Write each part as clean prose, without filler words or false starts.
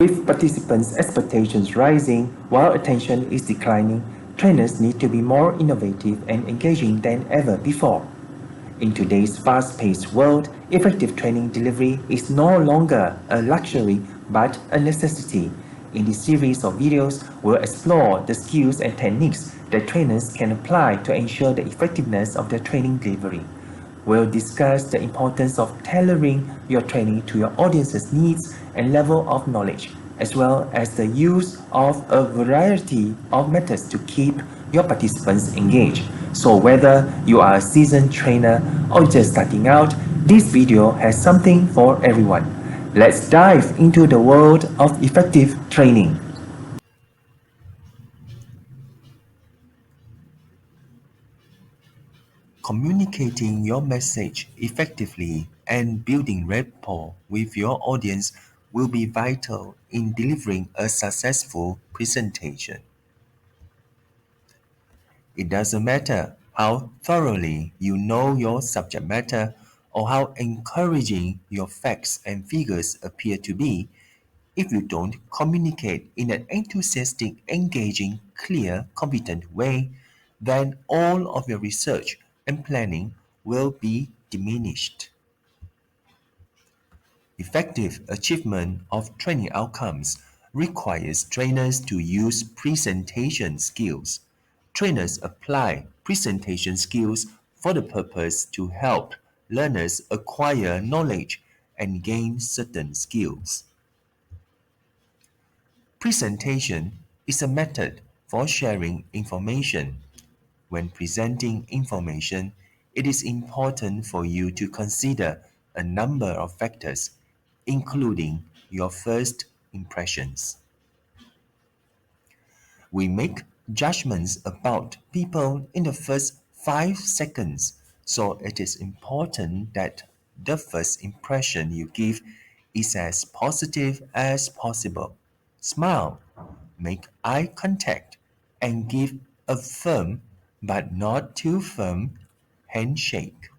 With participants' expectations rising while attention is declining, trainers need to be more innovative and engaging than ever before. In today's fast-paced world, effective training delivery is no longer a luxury but a necessity. In this series of videos, we'll explore the skills and techniques that trainers can apply to ensure the effectiveness of their training delivery. We'll discuss the importance of tailoring your training to your audience's needs and level of knowledge, as well as the use of a variety of methods to keep your participants engaged. So whether you are a seasoned trainer or just starting out, this video has something for everyone. Let's dive into the world of effective training. Communicating your message effectively and building rapport with your audience will be vital in delivering a successful presentation. It doesn't matter how thoroughly you know your subject matter or how encouraging your facts and figures appear to be, if you don't communicate in an enthusiastic, engaging, clear, competent way, then all of your research and planning will be diminished. Effective achievement of training outcomes requires trainers to use presentation skills. Trainers apply presentation skills for the purpose to help learners acquire knowledge and gain certain skills. Presentation is a method for sharing information. When presenting information, it is important for you to consider a number of factors, including your first impressions. We make judgments about people in the first 5 seconds, so it is important that the first impression you give is as positive as possible. Smile, make eye contact, and give a firm but not too firm handshake.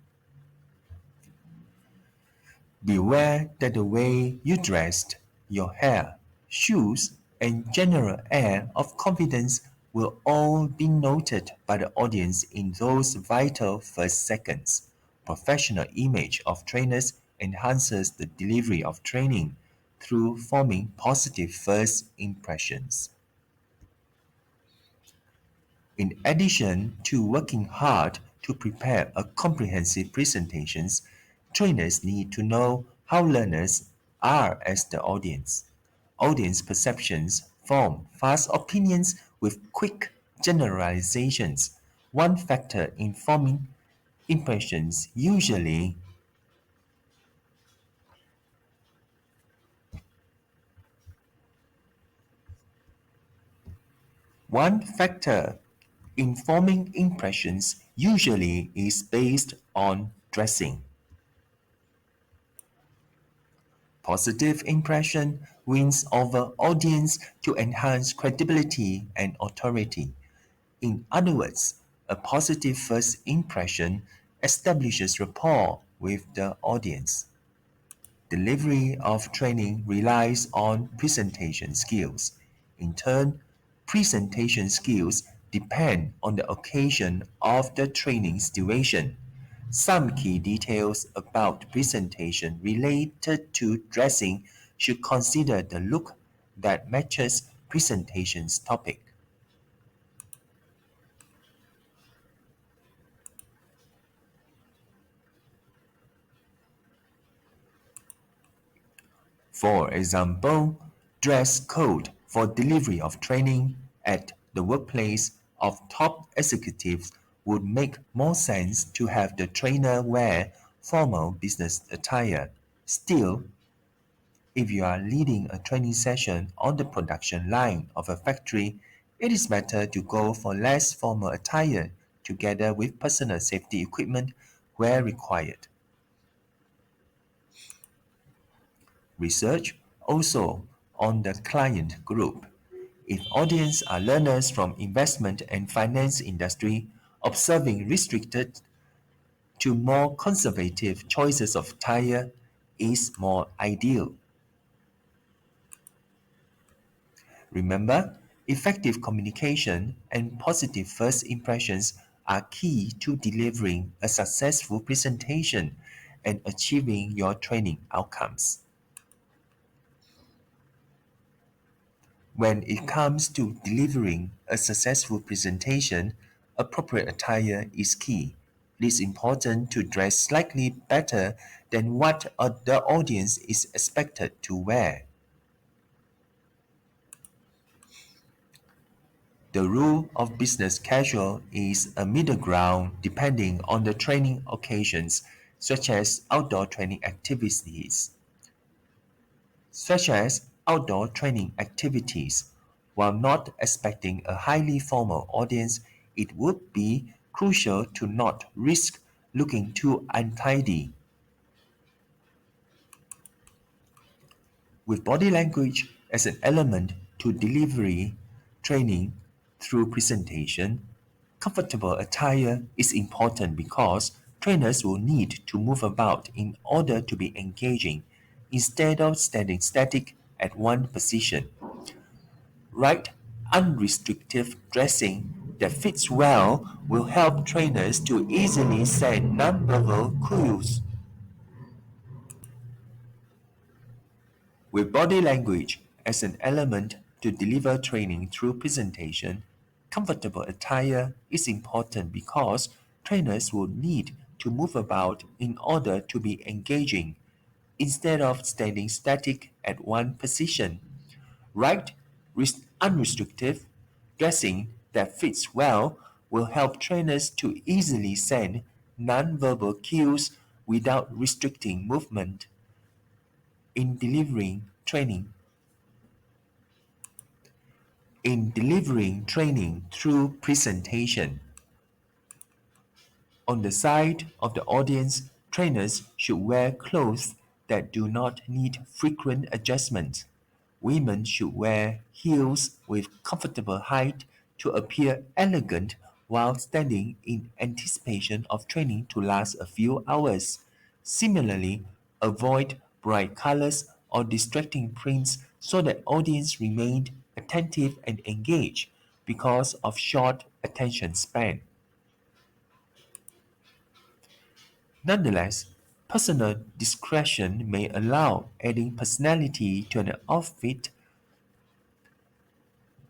Beware that the way you dressed, your hair, shoes, and general air of confidence will all be noted by the audience in those vital first seconds. Professional image of trainers enhances the delivery of training through forming positive first impressions. In addition to working hard to prepare a comprehensive presentations, trainers need to know how learners are as the audience. Audience perceptions form fast opinions with quick generalizations. One factor in forming impressions usually One factor in forming impressions usually is based on dressing. Positive impression wins over audience to enhance credibility and authority. In other words, a positive first impression establishes rapport with the audience. Delivery of training relies on presentation skills. In turn, presentation skills depend on the occasion of the training's duration. Some key details about presentation related to dressing should consider the look that matches presentation's topic. For example, dress code for delivery of training at the workplace of top executives would make more sense to have the trainer wear formal business attire. Still, if you are leading a training session on the production line of a factory, it is better to go for less formal attire together with personal safety equipment where required. Research also on the client group. If audience are learners from investment and finance industry, observing restricted to more conservative choices of attire is more ideal. Remember, effective communication and positive first impressions are key to delivering a successful presentation and achieving your training outcomes. When it comes to delivering a successful presentation, appropriate attire is key. It is important to dress slightly better than what the audience is expected to wear. The rule of business casual is a middle ground depending on the training occasions, such as outdoor training activities. such as outdoor training activities. While not expecting a highly formal audience, it would be crucial to not risk looking too untidy. With body language as an element to delivery training through presentation, comfortable attire is important because trainers will need to move about in order to be engaging instead of standing static at one position. Right, unrestricted dressing that fits well will help trainers to easily send nonverbal cues. With body language as an element to deliver training through presentation, comfortable attire is important because trainers will need to move about in order to be engaging instead of standing static at one position. Right, unrestricted dressing that fits well will help trainers to easily send nonverbal cues without restricting movement in delivering training through presentation. On the side of the audience, trainers should wear clothes that do not need frequent adjustment. Women should wear heels with comfortable height to appear elegant while standing in anticipation of training to last a few hours. Similarly, avoid bright colors or distracting prints so that audience remain attentive and engaged because of short attention span. Nonetheless, personal discretion may allow adding personality to an outfit.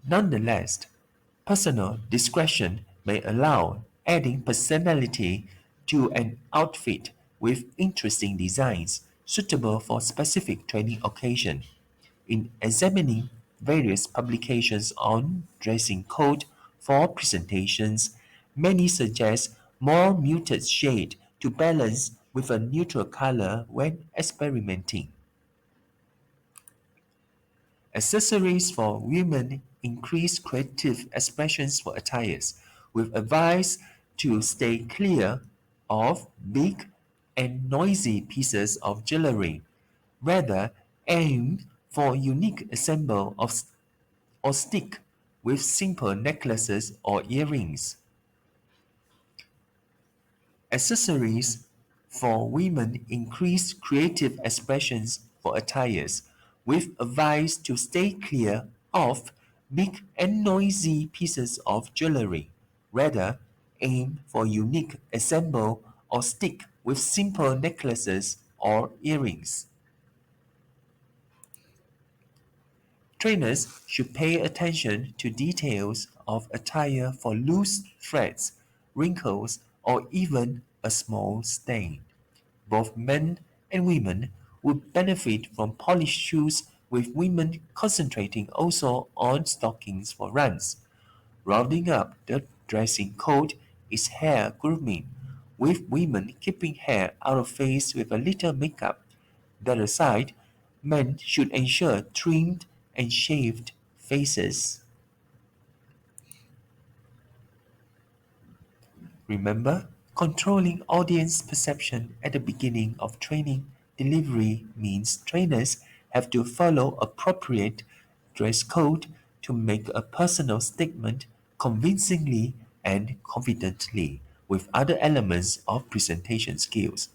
Nonetheless, personal discretion may allow adding personality to an outfit with interesting designs suitable for specific training occasion. In examining various publications on dressing code for presentations, many suggest more muted shade to balance with a neutral color when experimenting. Accessories for women increase creative expressions for attires, with advice to stay clear of big and noisy pieces of jewelry. Rather, aim for unique ensemble of or stick with simple necklaces or earrings. Accessories for women increase creative expressions for attires, with advice to stay clear of big and noisy pieces of jewelry. Rather, aim for unique ensemble or stick with simple necklaces or earrings. Trainers should pay attention to details of attire for loose threads, wrinkles, or even a small stain. Both men and women would benefit from polished shoes, with women concentrating also on stockings for runs. Rounding up the dressing code is hair grooming, with women keeping hair out of face with a little makeup. That aside, men should ensure trimmed and shaved faces. Remember, controlling audience perception at the beginning of training delivery means trainers have to follow appropriate dress code to make a personal statement convincingly and confidently with other elements of presentation skills.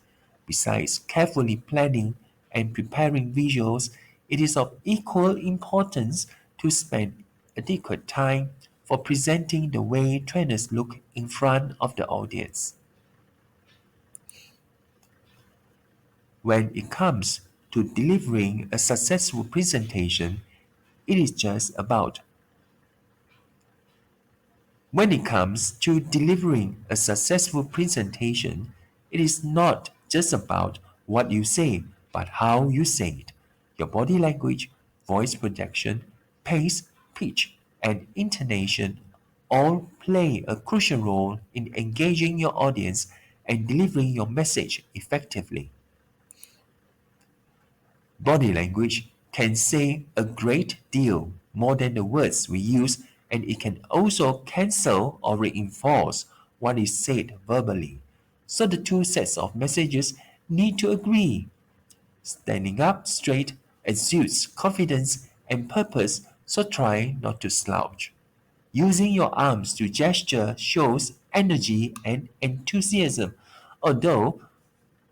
Besides carefully planning and preparing visuals, it is of equal importance to spend adequate time for presenting the way trainers look in front of the audience. When it comes to delivering a successful presentation, it is just about When it comes to delivering a successful presentation, it is not just about what you say, but how you say it. Your body language, voice projection, pace, pitch, and intonation all play a crucial role in engaging your audience and delivering your message effectively. Body language can say a great deal more than the words we use, and it can also cancel or reinforce what is said verbally. So the two sets of messages need to agree. Standing up straight exudes confidence and purpose, so try not to slouch. Using your arms to gesture shows energy and enthusiasm, although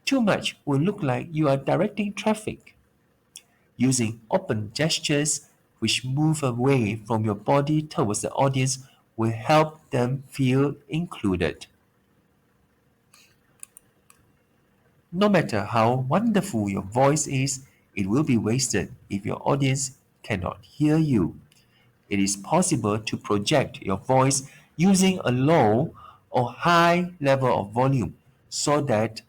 too much will look like you are directing traffic. Using open gestures which move away from your body towards the audience will help them feel included. No matter how wonderful your voice is, it will be wasted if your audience cannot hear you. It is possible to project your voice using a low or high level of volume so that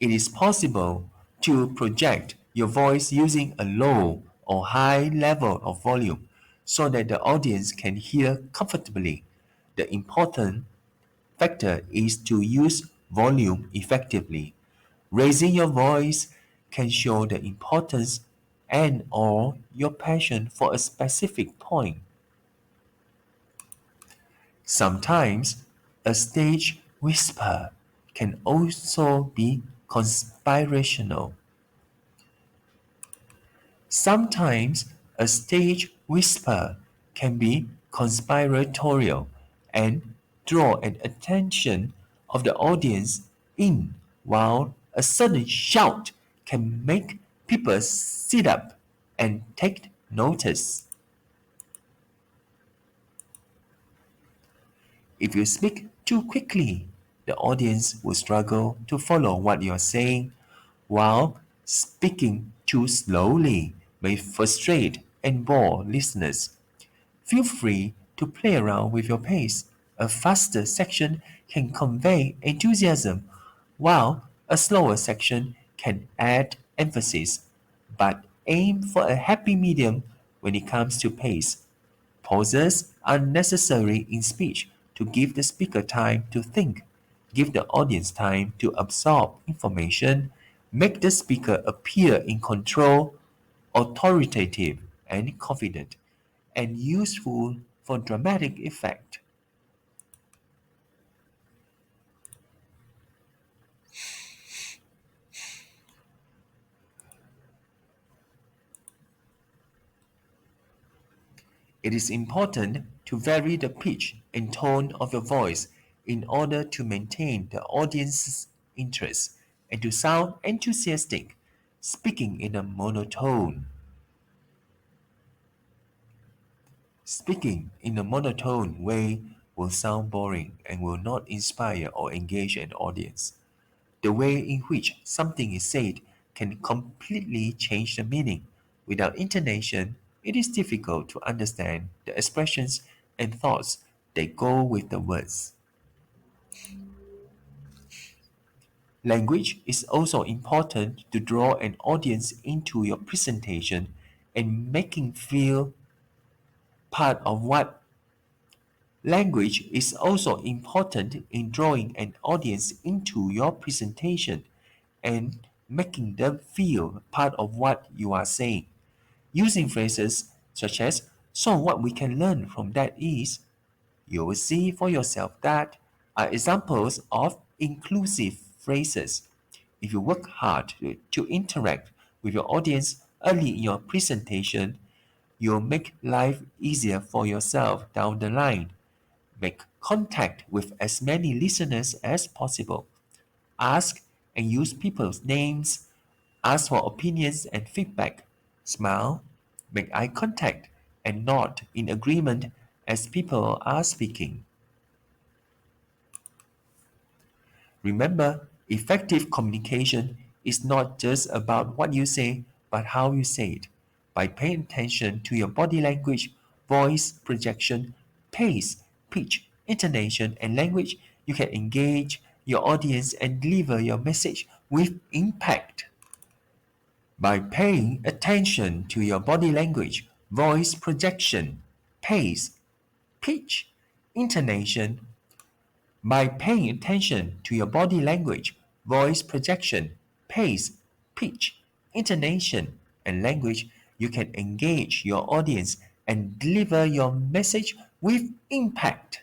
It is possible to project your voice using a low or high level of volume so that the audience can hear comfortably. The important factor is to use volume effectively. Raising your voice can show the importance and or your passion for a specific point. Sometimes a stage whisper can also be conspirational. Sometimes a stage whisper can be conspiratorial and draw an attention of the audience in, while a sudden shout can make people sit up and take notice. If you speak too quickly, the audience will struggle to follow what you're saying, while speaking too slowly may frustrate and bore listeners. Feel free to play around with your pace. A faster section can convey enthusiasm, while a slower section can add emphasis. But aim for a happy medium when it comes to pace. Pauses are necessary in speech to give the speaker time to think, give the audience time to absorb information, make the speaker appear in control, authoritative, and confident, and useful for dramatic effect. It is important to vary the pitch and tone of your voice in order to maintain the audience's interest and to sound enthusiastic. Speaking in a monotone Speaking in a monotone way will sound boring and will not inspire or engage an audience. The way in which something is said can completely change the meaning. Without intonation, it is difficult to understand the expressions and thoughts that go with the words. Language is also important to draw an audience into your presentation and making feel part of what Language is also important in drawing an audience into your presentation and making them feel part of what you are saying. Using phrases such as, "So, what we can learn from that is," you will see for yourself that are examples of inclusive phrases. If you work hard to interact with your audience early in your presentation, you'll make life easier for yourself down the line. Make contact with as many listeners as possible. Ask and use people's names, ask for opinions and feedback, smile, make eye contact, and nod in agreement as people are speaking. Remember, effective communication is not just about what you say, but how you say it. By paying attention to your body language, voice, projection, pace, pitch, intonation, and language, you can engage your audience and deliver your message with impact. By paying attention to your body language, voice, projection, pace, pitch, intonation, by paying attention to your body language, voice projection, pace, pitch, intonation, and language, you can engage your audience and deliver your message with impact.